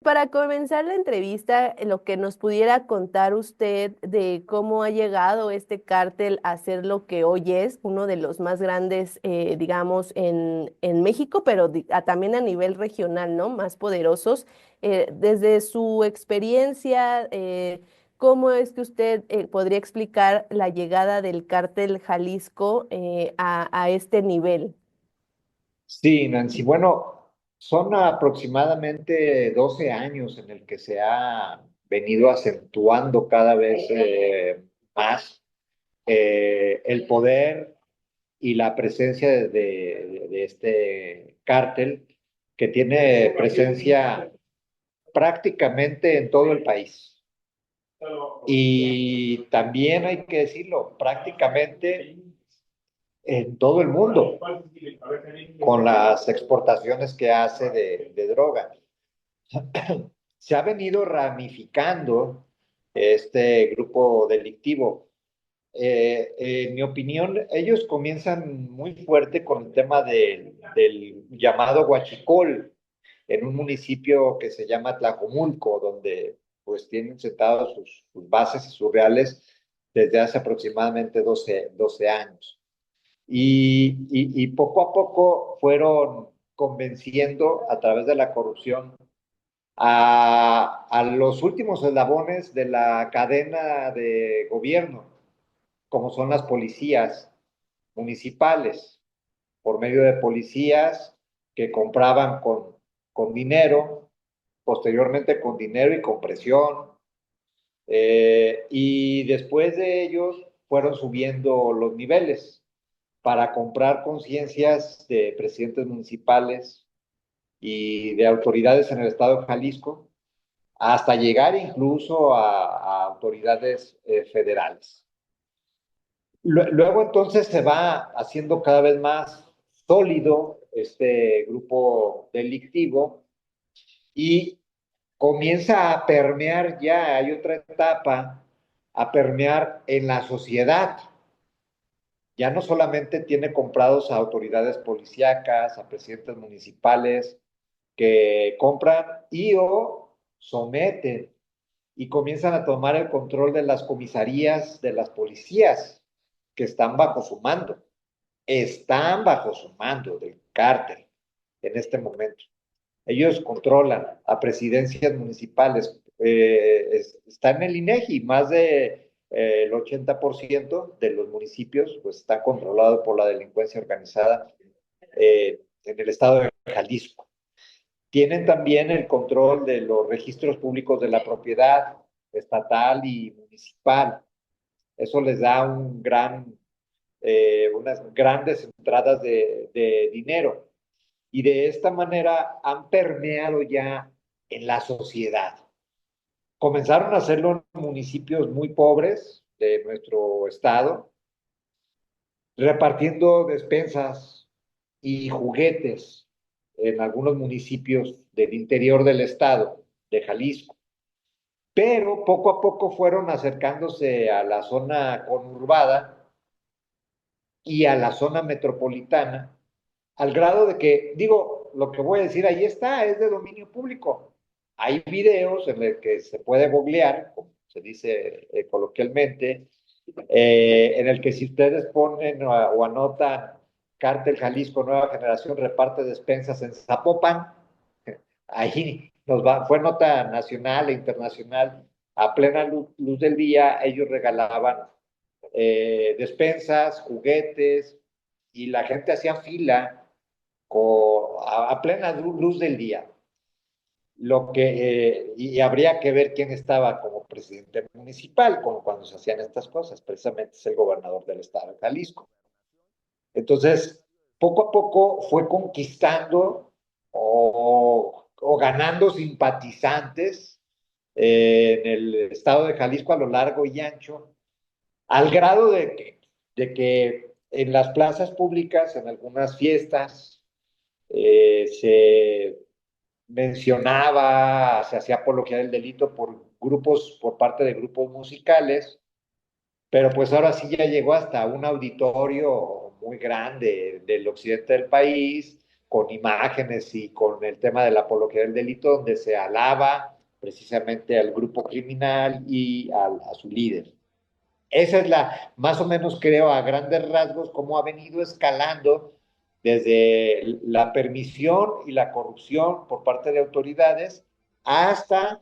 para comenzar la entrevista, lo que nos pudiera contar usted de cómo ha llegado este cártel a ser lo que hoy es, uno de los más grandes, digamos, en México, pero también a nivel regional, ¿no? Más poderosos. Desde su experiencia, ¿cómo es que usted podría explicar la llegada del cártel Jalisco a este nivel? Sí, Nancy. Bueno, son aproximadamente 12 años en el que se ha venido acentuando cada vez más el poder y la presencia de este cártel que tiene presencia prácticamente en todo el país. Y también hay que decirlo, prácticamente en todo el mundo, con las exportaciones que hace de droga. Se ha venido ramificando este grupo delictivo. En mi opinión, ellos comienzan muy fuerte con el tema del llamado huachicol, en un municipio que se llama Tlajomulco, donde pues tienen sentados sus bases y sus reales desde hace aproximadamente doce años. Y poco a poco fueron convenciendo a través de la corrupción a los últimos eslabones de la cadena de gobierno, como son las policías municipales, por medio de policías que compraban con dinero, posteriormente con dinero y con presión, y después de ellos fueron subiendo los niveles para comprar conciencias de presidentes municipales y de autoridades en el estado de Jalisco, hasta llegar incluso a autoridades federales. Luego entonces se va haciendo cada vez más sólido este grupo delictivo y comienza a permear ya, hay otra etapa, a permear en la sociedad. Ya no solamente tiene comprados a autoridades policíacas, a presidentes municipales que compran y o someten y comienzan a tomar el control de las comisarías, de las policías que están bajo su mando del cártel en este momento. Ellos controlan a presidencias municipales, está en el INEGI, más de el 80% de los municipios pues están controlados por la delincuencia organizada en el estado de Jalisco. Tienen también el control de los registros públicos de la propiedad estatal y municipal. Eso les da unas grandes entradas de dinero. Y de esta manera han permeado ya en la sociedad. Comenzaron a hacerlo en municipios muy pobres de nuestro estado, repartiendo despensas y juguetes en algunos municipios del interior del estado, de Jalisco. Pero poco a poco fueron acercándose a la zona conurbada y a la zona metropolitana, al grado de que, digo, lo que voy a decir ahí está, es de dominio público. Hay videos en los que se puede googlear, como se dice coloquialmente, en el que si ustedes ponen o anotan Cártel Jalisco Nueva Generación reparte despensas en Zapopan, ahí fue nota nacional e internacional, a plena luz del día, ellos regalaban despensas, juguetes, y la gente hacía fila a plena luz del día. Y habría que ver quién estaba como presidente municipal, como cuando se hacían estas cosas, precisamente es el gobernador del estado de Jalisco. Entonces, poco a poco fue conquistando o ganando simpatizantes en el estado de Jalisco a lo largo y ancho, al grado de que en las plazas públicas, en algunas fiestas, se mencionaba, se hacía apología del delito por parte de grupos musicales, pero pues ahora sí ya llegó hasta un auditorio muy grande del occidente del país, con imágenes y con el tema de la apología del delito, donde se alaba precisamente al grupo criminal y a su líder. Esa es más o menos creo a grandes rasgos, cómo ha venido escalando desde la permisión y la corrupción por parte de autoridades hasta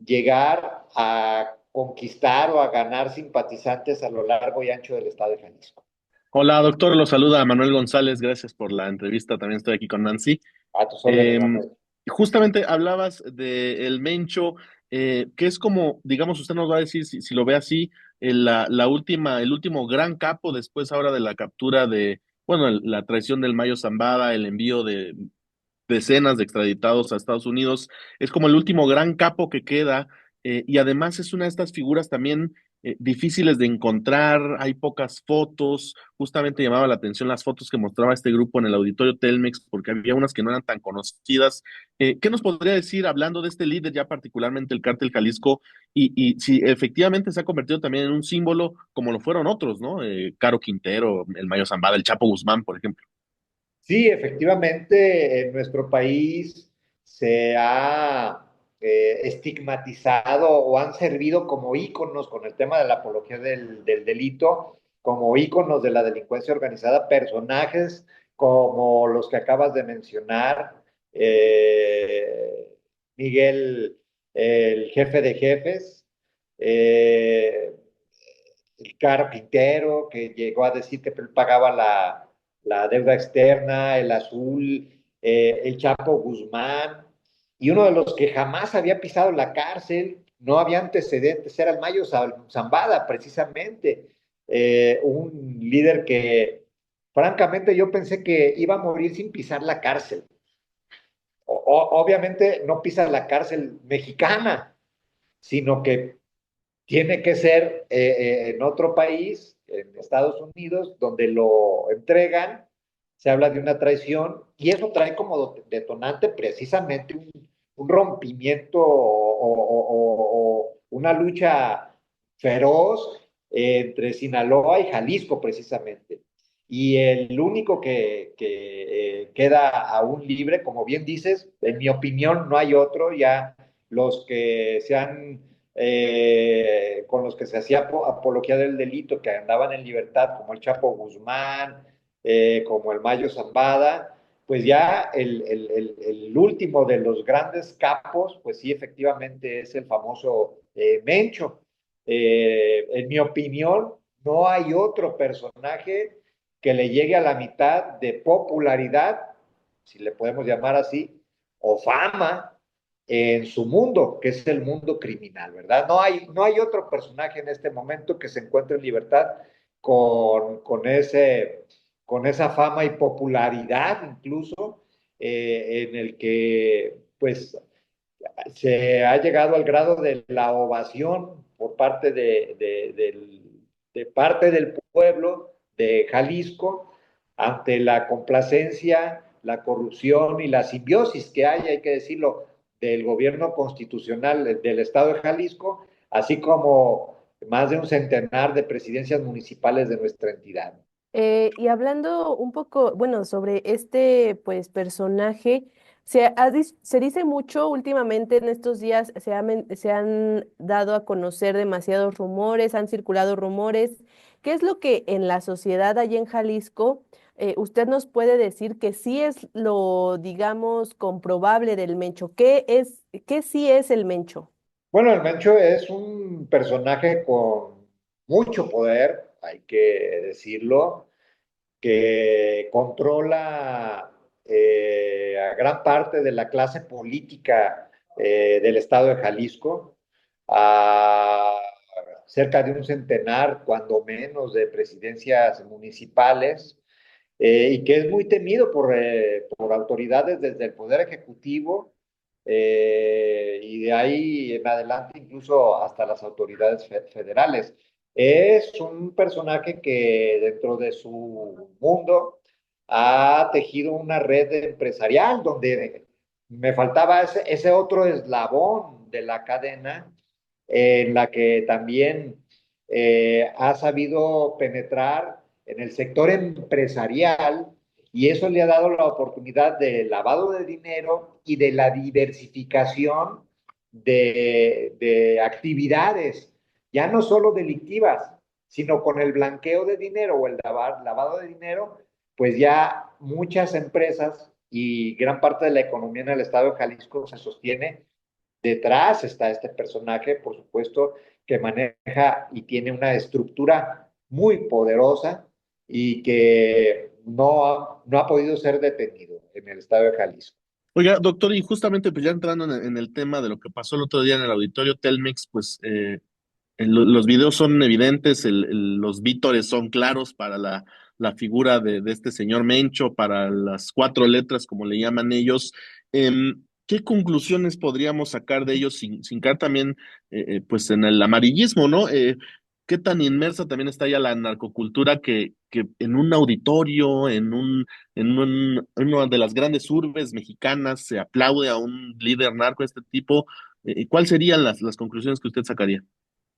llegar a conquistar o a ganar simpatizantes a lo largo y ancho del estado de Jalisco. Hola, doctor, lo saluda Manuel González, gracias por la entrevista, también estoy aquí con Nancy. A tus órdenes, Eh, Manuel. Justamente hablabas de el Mencho, que es como, digamos, usted nos va a decir si lo ve así, el último gran capo después ahora de la captura de, bueno, la traición del Mayo Zambada, el envío de decenas de extraditados a Estados Unidos. Es como el último gran capo que queda, y además es una de estas figuras también difíciles de encontrar, hay pocas fotos, justamente llamaba la atención las fotos que mostraba este grupo en el auditorio Telmex, porque había unas que no eran tan conocidas. ¿Qué nos podría decir hablando de este líder, ya particularmente el Cártel Jalisco, y si efectivamente se ha convertido también en un símbolo como lo fueron otros, ¿no? Caro Quintero, el Mayo Zambada, el Chapo Guzmán, por ejemplo. Sí, efectivamente, en nuestro país se ha estigmatizado o han servido como íconos con el tema de la apología del delito, como íconos de la delincuencia organizada, personajes como los que acabas de mencionar, eh, Miguel, el jefe de jefes, eh, el carpintero que llegó a decir que él pagaba la deuda externa, el azul, el Chapo Guzmán, y uno de los que jamás había pisado la cárcel, no había antecedentes, era el Mayo Zambada, precisamente, un líder que francamente yo pensé que iba a morir sin pisar la cárcel. Obviamente no pisa la cárcel mexicana, sino que tiene que ser en otro país, en Estados Unidos, donde lo entregan, se habla de una traición y eso trae como detonante precisamente un rompimiento o una lucha feroz entre Sinaloa y Jalisco precisamente. Y el único que queda aún libre, como bien dices, en mi opinión no hay otro, ya los que se han con los que se hacía apología del delito, que andaban en libertad, como el Chapo Guzmán, como el Mayo Zambada, pues ya el último de los grandes capos, pues sí, efectivamente es el famoso Mencho. En mi opinión, no hay otro personaje que le llegue a la mitad de popularidad, si le podemos llamar así, o fama en su mundo, que es el mundo criminal, ¿verdad? No hay otro personaje en este momento que se encuentre en libertad con esa fama y popularidad incluso, en el que pues se ha llegado al grado de la ovación por parte de parte del pueblo de Jalisco ante la complacencia, la corrupción y la simbiosis que hay que decirlo, del gobierno constitucional del estado de Jalisco, así como más de un centenar de presidencias municipales de nuestra entidad. Y hablando un poco, bueno, sobre este, pues, personaje, se dice mucho últimamente en estos días, se han dado a conocer demasiados rumores, han circulado rumores. ¿Qué es lo que en la sociedad allá en Jalisco, usted nos puede decir que sí es lo, digamos, comprobable del Mencho? ¿Qué sí es el Mencho? Bueno, el Mencho es un personaje con mucho poder, hay que decirlo, que controla a gran parte de la clase política del estado de Jalisco, a cerca de un centenar, cuando menos, de presidencias municipales, y que es muy temido por autoridades desde el Poder Ejecutivo y de ahí en adelante incluso hasta las autoridades federales. Es un personaje que dentro de su mundo ha tejido una red empresarial donde me faltaba ese otro eslabón de la cadena en la que también ha sabido penetrar en el sector empresarial y eso le ha dado la oportunidad de lavado de dinero y de la diversificación de actividades, ya no solo delictivas, sino con el blanqueo de dinero o el lavado de dinero, pues ya muchas empresas y gran parte de la economía en el estado de Jalisco se sostiene. Detrás está este personaje, por supuesto, que maneja y tiene una estructura muy poderosa y que no ha podido ser detenido en el estado de Jalisco. Oiga, doctor, y justamente pues ya entrando en el tema de lo que pasó el otro día en el auditorio Telmex, pues los videos son evidentes, los vítores son claros para la figura de este señor Mencho, para las cuatro letras, como le llaman ellos. ¿Qué conclusiones podríamos sacar de ellos sin caer también pues en el amarillismo, ¿no? ¿Qué tan inmersa también está ya la narcocultura que en un auditorio, en una de las grandes urbes mexicanas, se aplaude a un líder narco de este tipo? ¿Cuáles serían las conclusiones que usted sacaría?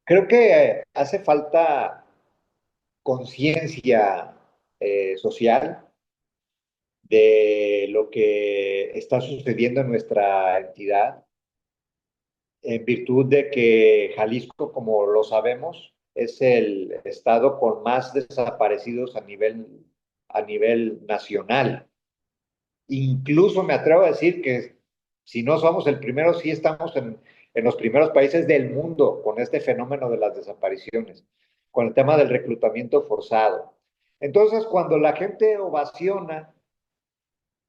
Creo que hace falta conciencia social de lo que está sucediendo en nuestra entidad, en virtud de que Jalisco, como lo sabemos, es el estado con más desaparecidos a nivel nacional. Incluso me atrevo a decir que si no somos el primero, sí estamos en los primeros países del mundo con este fenómeno de las desapariciones, con el tema del reclutamiento forzado. Entonces, cuando la gente ovaciona,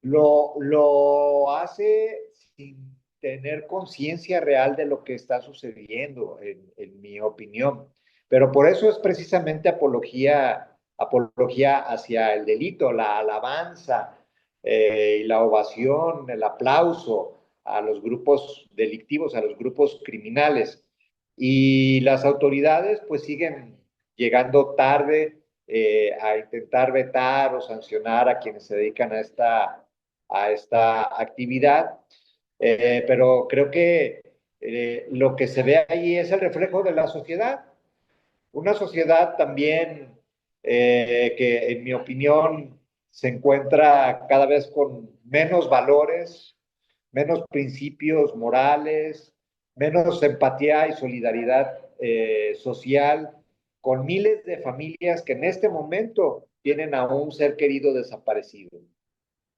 lo hace sin tener conciencia real de lo que está sucediendo, en mi opinión. Pero por eso es precisamente apología hacia el delito, la alabanza y la ovación, el aplauso a los grupos delictivos, a los grupos criminales. Y las autoridades pues siguen llegando tarde a intentar vetar o sancionar a quienes se dedican a esta actividad, pero creo que lo que se ve ahí es el reflejo de la sociedad, una sociedad también que en mi opinión se encuentra cada vez con menos valores, menos principios morales, menos empatía y solidaridad social, con miles de familias que en este momento tienen a un ser querido desaparecido.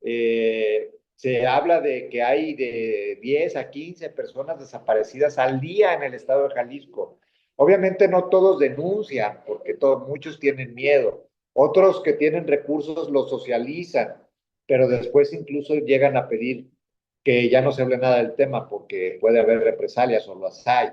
Se habla de que hay de 10 a 15 personas desaparecidas al día en el estado de Jalisco. Obviamente no todos denuncian, porque muchos tienen miedo. Otros que tienen recursos los socializan, pero después incluso llegan a pedir que ya no se hable nada del tema porque puede haber represalias o las hay,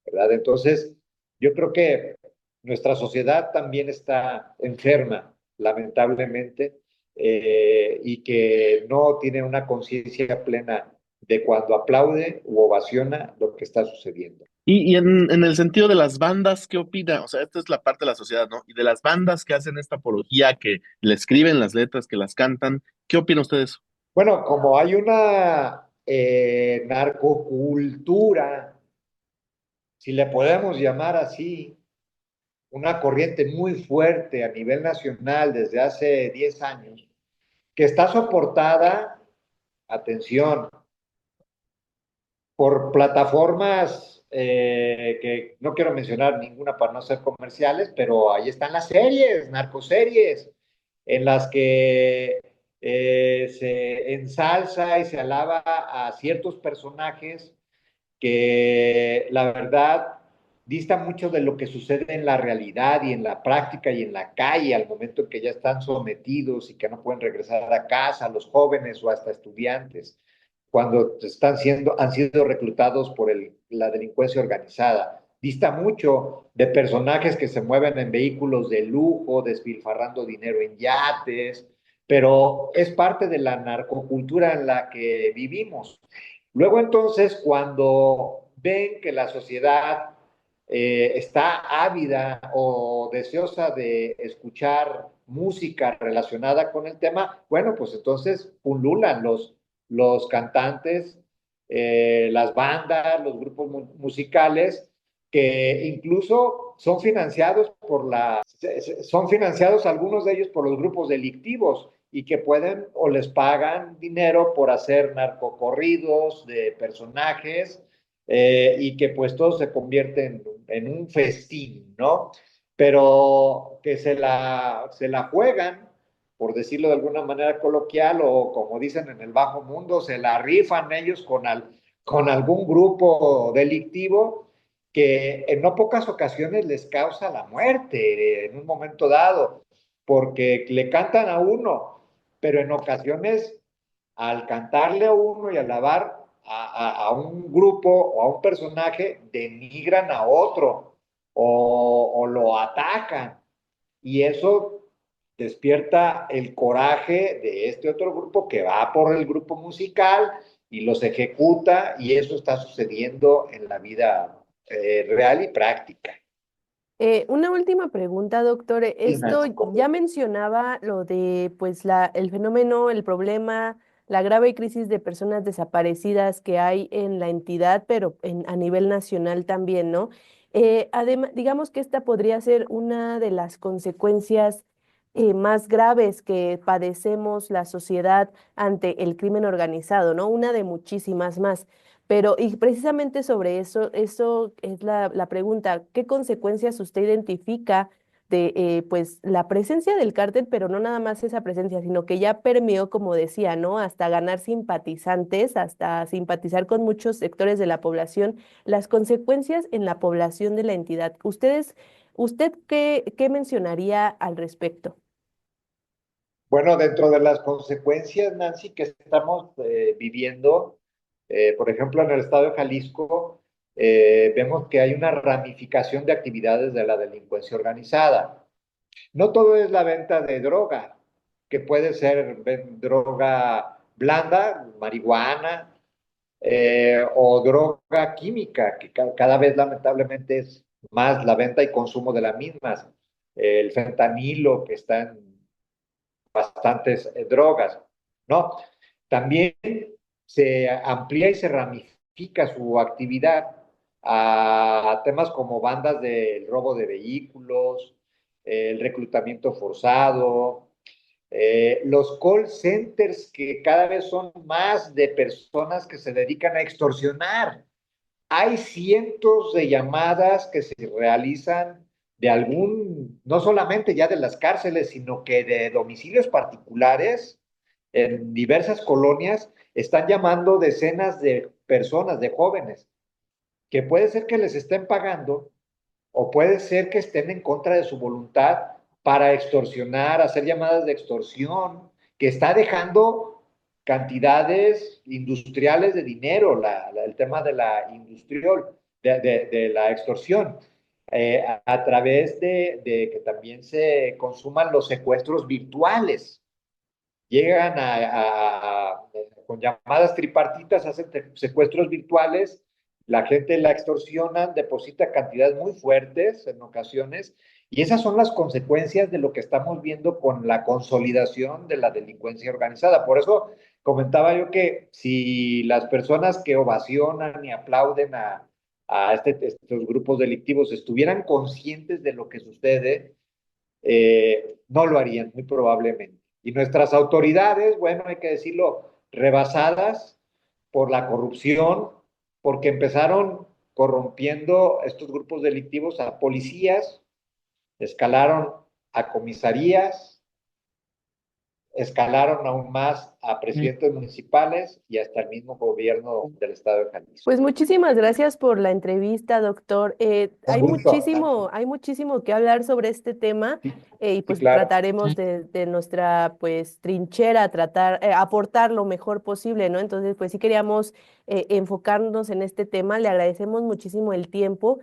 ¿verdad? Entonces, yo creo que nuestra sociedad también está enferma, lamentablemente, y que no tiene una conciencia plena de cuando aplaude u ovaciona lo que está sucediendo. Y en el sentido de las bandas, ¿qué opina? O sea, esta es la parte de la sociedad, ¿no? Y de las bandas que hacen esta apología, que le escriben las letras, que las cantan, ¿qué opina usted de eso? Bueno, como hay una narcocultura, si le podemos llamar así, una corriente muy fuerte a nivel nacional desde hace 10 años, que está soportada, atención, por plataformas que no quiero mencionar ninguna para no ser comerciales, pero ahí están las series, narcoseries, en las que se ensalza y se alaba a ciertos personajes que la verdad dista mucho de lo que sucede en la realidad y en la práctica y en la calle al momento en que ya están sometidos y que no pueden regresar a casa, los jóvenes o hasta estudiantes, cuando han sido reclutados por la delincuencia organizada. Dista mucho de personajes que se mueven en vehículos de lujo, despilfarrando dinero en yates, pero es parte de la narcocultura en la que vivimos. Luego entonces, cuando ven que la sociedad está ávida o deseosa de escuchar música relacionada con el tema, bueno, pues entonces pululan los cantantes, las bandas, los grupos musicales, que incluso son financiados algunos de ellos por los grupos delictivos y que pueden o les pagan dinero por hacer narcocorridos de personajes y que pues todo se convierte en un festín, ¿no? Pero que se la juegan, por decirlo de alguna manera coloquial, o como dicen en el bajo mundo, se la rifan ellos con algún grupo delictivo que en no pocas ocasiones les causa la muerte en un momento dado, porque le cantan a uno, pero en ocasiones al cantarle a uno y alabar a un grupo o a un personaje, denigran a otro o lo atacan. Y eso despierta el coraje de este otro grupo que va por el grupo musical y los ejecuta, y eso está sucediendo en la vida real y práctica. Una última pregunta, doctor. Sí, Esto Nancy. ya mencionaba lo de pues el fenómeno, el problema, la grave crisis de personas desaparecidas que hay en la entidad, pero a nivel nacional también, ¿no? Además, digamos que esta podría ser una de las consecuencias más graves que padecemos la sociedad ante el crimen organizado, ¿no? Una de muchísimas más. Pero, y precisamente sobre eso es la pregunta, ¿qué consecuencias usted identifica de pues la presencia del cártel, pero no nada más esa presencia, sino que ya permeó, como decía, ¿no? Hasta ganar simpatizantes, hasta simpatizar con muchos sectores de la población, las consecuencias en la población de la entidad. ¿Usted qué mencionaría al respecto? Bueno, dentro de las consecuencias, Nancy, que estamos viviendo, por ejemplo, en el estado de Jalisco, vemos que hay una ramificación de actividades de la delincuencia organizada. No todo es la venta de droga, que puede ser droga blanda, marihuana, o droga química, que cada vez lamentablemente es más la venta y consumo de las mismas. El fentanilo, que está en bastantes drogas, ¿no? También se amplía y se ramifica su actividad a temas como bandas del robo de vehículos, el reclutamiento forzado, los call centers, que cada vez son más de personas que se dedican a extorsionar. Hay cientos de llamadas que se realizan de no solamente ya de las cárceles, sino que de domicilios particulares en diversas colonias, están llamando decenas de personas, de jóvenes, que puede ser que les estén pagando o puede ser que estén en contra de su voluntad para extorsionar, hacer llamadas de extorsión, que está dejando cantidades industriales de dinero, el tema de la industrial, de la extorsión, a través de que también se consuman los secuestros virtuales. Llegan con llamadas tripartitas, hacen secuestros virtuales, la gente la extorsiona, deposita cantidades muy fuertes en ocasiones, y esas son las consecuencias de lo que estamos viendo con la consolidación de la delincuencia organizada. Por eso comentaba yo que si las personas que ovacionan y aplauden a estos grupos delictivos estuvieran conscientes de lo que sucede, no lo harían, muy probablemente. Y nuestras autoridades, bueno, hay que decirlo, rebasadas por la corrupción, porque empezaron corrompiendo estos grupos delictivos a policías, escalaron a comisarías, escalaron aún más a presidentes municipales y hasta el mismo gobierno del estado de Jalisco. Pues muchísimas gracias por la entrevista, doctor. Con gusto. Hay muchísimo que hablar sobre este tema Sí, y sí, pues claro. trataremos de nuestra pues trinchera, aportar lo mejor posible, ¿no? Entonces, pues sí queríamos enfocarnos en este tema. Le agradecemos muchísimo el tiempo.